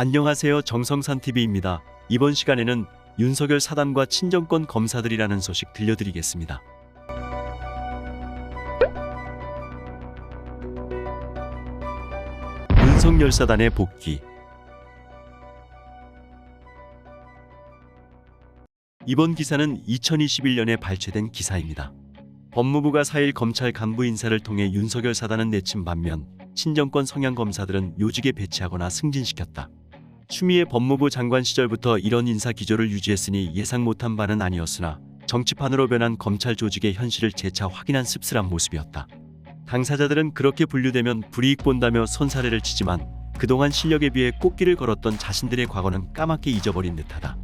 안녕하세요. 정성산TV입니다. 이번 시간에는 윤석열 사단과 친정권 검사들이라는 소식 들려드리겠습니다. 윤석열 사단의 복귀. 이번 기사는 2021년에 발췌된 기사입니다. 법무부가 4일 검찰 간부 인사를 통해 윤석열 사단은 내친 반면 친정권 성향 검사들은 요직에 배치하거나 승진시켰다. 추미애 법무부 장관 시절부터 이런 인사 기조를 유지했으니 예상 못한 바는 아니었으나 정치판으로 변한 검찰 조직의 현실을 재차 확인한 씁쓸한 모습이었다. 당사자들은 그렇게 분류되면 불이익 본다며 손사래를 치지만 그동안 실력에 비해 꽃길을 걸었던 자신들의 과거는 까맣게 잊어버린 듯하다.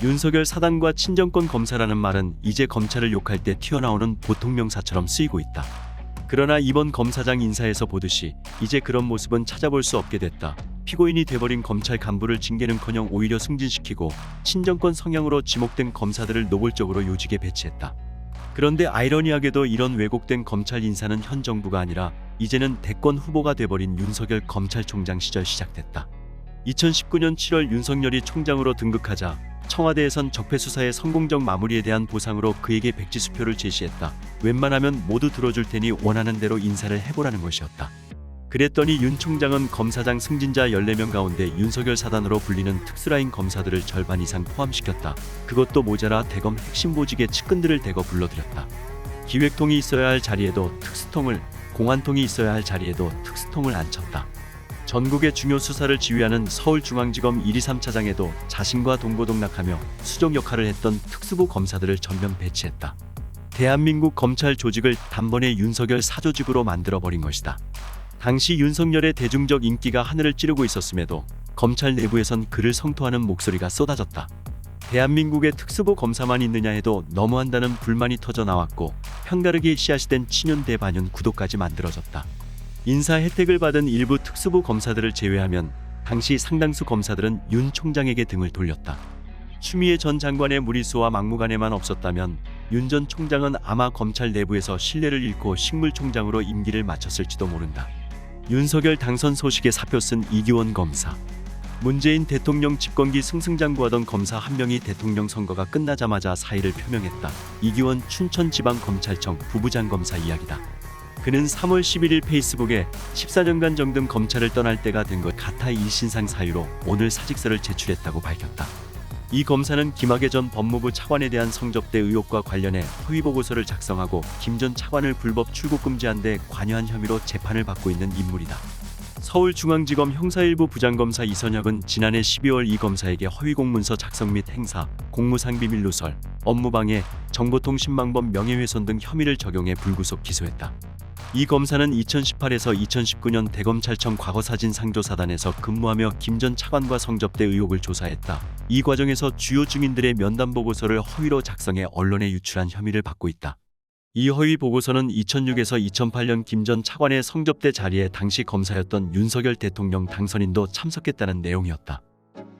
윤석열 사단과 친정권 검사라는 말은 이제 검찰을 욕할 때 튀어나오는 보통 명사처럼 쓰이고 있다. 그러나 이번 검사장 인사에서 보듯이 이제 그런 모습은 찾아볼 수 없게 됐다. 피고인이 돼버린 검찰 간부를 징계는커녕 오히려 승진시키고 친정권 성향으로 지목된 검사들을 노골적으로 요직에 배치했다. 그런데 아이러니하게도 이런 왜곡된 검찰 인사는 현 정부가 아니라 이제는 대권 후보가 돼버린 윤석열 검찰총장 시절 시작됐다. 2019년 7월 윤석열이 총장으로 등극하자 청와대에선 적폐수사의 성공적 마무리에 대한 보상으로 그에게 백지수표를 제시했다. 웬만하면 모두 들어줄 테니 원하는 대로 인사를 해보라는 것이었다. 그랬더니 윤 총장은 검사장 승진자 14명 가운데 윤석열 사단으로 불리는 특수라인 검사들을 절반 이상 포함시켰다. 그것도 모자라 대검 핵심 보직의 측근들을 대거 불러들였다. 기획통이 있어야 할 자리에도 특수통을, 공안통이 있어야 할 자리에도 특수통을 앉혔다. 전국의 중요 수사를 지휘하는 서울중앙지검 1, 2, 3차장에도 자신과 동고동락하며 수족 역할을 했던 특수부 검사들을 전면 배치했다. 대한민국 검찰 조직을 단번에 윤석열 사조직으로 만들어버린 것이다. 당시 윤석열의 대중적 인기가 하늘을 찌르고 있었음에도 검찰 내부에선 그를 성토하는 목소리가 쏟아졌다. 대한민국에 특수부 검사만 있느냐 해도 너무한다는 불만이 터져 나왔고 편가르기의 씨앗이 된 친윤 대반윤 구도까지 만들어졌다. 인사 혜택을 받은 일부 특수부 검사들을 제외하면 당시 상당수 검사들은 윤 총장에게 등을 돌렸다. 추미애 전 장관의 무리수와 막무가내만 없었다면 윤 전 총장은 아마 검찰 내부에서 신뢰를 잃고 식물총장으로 임기를 마쳤을지도 모른다. 윤석열 당선 소식에 사표 쓴 이규원 검사. 문재인 대통령 집권기 승승장구하던 검사 한 명이 대통령 선거가 끝나자마자 사의를 표명했다. 이규원 춘천지방검찰청 부부장 검사 이야기다. 그는 3월 11일 페이스북에 14년간 정든 검찰을 떠날 때가 된 것 같아 일신상 사유로 오늘 사직서를 제출했다고 밝혔다. 이 검사는 김학의 전 법무부 차관에 대한 성접대 의혹과 관련해 허위보고서를 작성하고 김 전 차관을 불법 출국 금지한 데 관여한 혐의로 재판을 받고 있는 인물이다. 서울중앙지검 형사1부 부장검사 이선혁은 지난해 12월 이 검사에게 허위공문서 작성 및 행사, 공무상비밀 누설, 업무방해, 정보통신망법 명예훼손 등 혐의를 적용해 불구속 기소했다. 이 검사는 2018에서 2019년 대검찰청 과거사진상조사단에서 근무하며 김 전 차관과 성접대 의혹을 조사했다. 이 과정에서 주요 증인들의 면담보고서를 허위로 작성해 언론에 유출한 혐의를 받고 있다. 이 허위 보고서는 2006에서 2008년 김 전 차관의 성접대 자리에 당시 검사였던 윤석열 대통령 당선인도 참석했다는 내용이었다.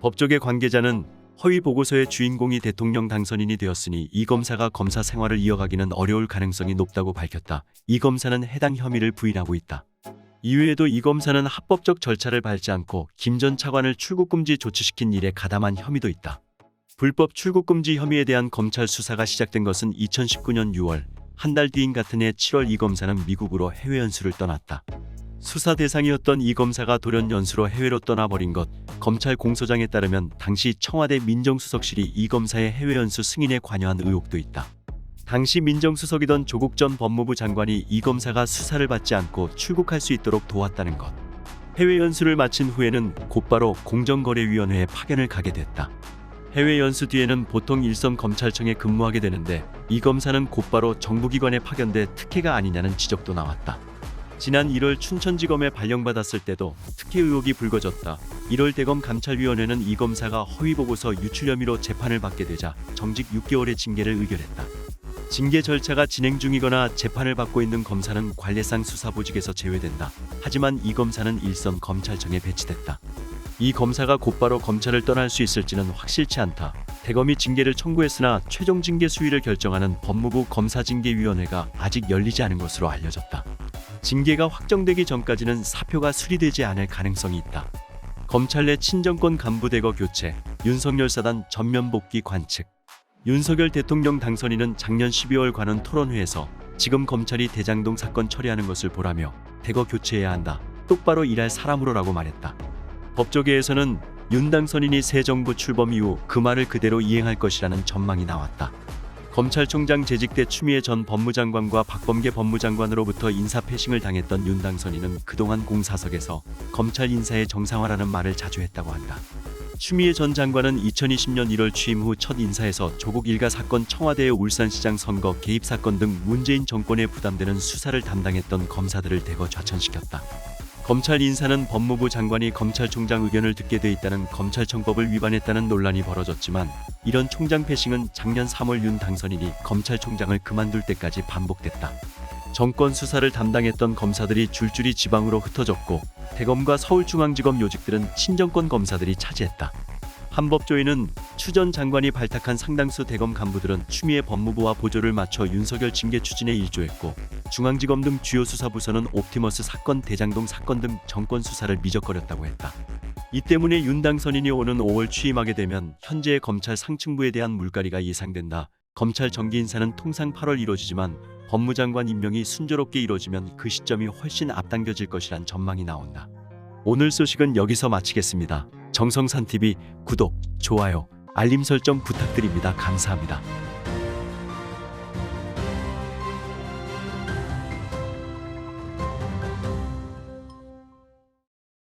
법조계 관계자는 허위 보고서의 주인공이 대통령 당선인이 되었으니 이 검사가 검사 생활을 이어가기는 어려울 가능성이 높다고 밝혔다. 이 검사는 해당 혐의를 부인하고 있다. 이외에도 이 검사는 합법적 절차를 밟지 않고 김 전 차관을 출국금지 조치시킨 일에 가담한 혐의도 있다. 불법 출국금지 혐의에 대한 검찰 수사가 시작된 것은 2019년 6월, 한 달 뒤인 같은 해 7월 이 검사는 미국으로 해외 연수를 떠났다. 수사 대상이었던 이 검사가 돌연 연수로 해외로 떠나버린 것, 검찰 공소장에 따르면 당시 청와대 민정수석실이 이 검사의 해외 연수 승인에 관여한 의혹도 있다. 당시 민정수석이던 조국 전 법무부 장관이 이 검사가 수사를 받지 않고 출국할 수 있도록 도왔다는 것. 해외 연수를 마친 후에는 곧바로 공정거래위원회에 파견을 가게 됐다. 해외 연수 뒤에는 보통 일선 검찰청에 근무하게 되는데 이 검사는 곧바로 정부기관에 파견돼 특혜가 아니냐는 지적도 나왔다. 지난 1월 춘천지검에 발령받았을 때도 특혜 의혹이 불거졌다. 1월 대검 감찰위원회는 이 검사가 허위보고서 유출 혐의로 재판을 받게 되자 정직 6개월의 징계를 의결했다. 징계 절차가 진행 중이거나 재판을 받고 있는 검사는 관례상 수사보직에서 제외된다. 하지만 이 검사는 일선 검찰청에 배치됐다. 이 검사가 곧바로 검찰을 떠날 수 있을지는 확실치 않다. 대검이 징계를 청구했으나 최종 징계 수위를 결정하는 법무부 검사징계위원회가 아직 열리지 않은 것으로 알려졌다. 징계가 확정되기 전까지는 사표가 수리되지 않을 가능성이 있다. 검찰 내 친정권 간부 대거 교체, 윤석열 사단 전면 복귀 관측. 윤석열 대통령 당선인은 작년 12월 관원 토론회에서 지금 검찰이 대장동 사건 처리하는 것을 보라며 대거 교체해야 한다. 똑바로 일할 사람으로라고 말했다. 법조계에서는 윤 당선인이 새 정부 출범 이후 그 말을 그대로 이행할 것이라는 전망이 나왔다. 검찰총장 재직 때 추미애 전 법무장관과 박범계 법무장관으로부터 인사 패싱을 당했던 윤 당선인은 그동안 공사석에서 검찰 인사의 정상화라는 말을 자주 했다고 한다. 추미애 전 장관은 2020년 1월 취임 후 첫 인사에서 조국 일가 사건, 청와대의 울산시장 선거 개입 사건 등 문재인 정권에 부담되는 수사를 담당했던 검사들을 대거 좌천시켰다. 검찰 인사는 법무부 장관이 검찰총장 의견을 듣게 돼 있다는 검찰청법을 위반했다는 논란이 벌어졌지만 이런 총장 패싱은 작년 3월 윤 당선인이 검찰총장을 그만둘 때까지 반복됐다. 정권 수사를 담당했던 검사들이 줄줄이 지방으로 흩어졌고 대검과 서울중앙지검 요직들은 친정권 검사들이 차지했다. 한법조인은 추 전 장관이 발탁한 상당수 대검 간부들은 추미애 법무부와 보조를 맞춰 윤석열 징계 추진에 일조했고 중앙지검 등 주요 수사부서는 옵티머스 사건, 대장동 사건 등 정권 수사를 미적거렸다고 했다. 이 때문에 윤 당선인이 오는 5월 취임하게 되면 현재의 검찰 상층부에 대한 물갈이가 예상된다. 검찰 정기 인사는 통상 8월 이루어지지만 법무장관 임명이 순조롭게 이루어지면 그 시점이 훨씬 앞당겨질 것이란 전망이 나온다. 오늘 소식은 여기서 마치겠습니다. 정성산TV 구독, 좋아요, 알림 설정 부탁드립니다. 감사합니다.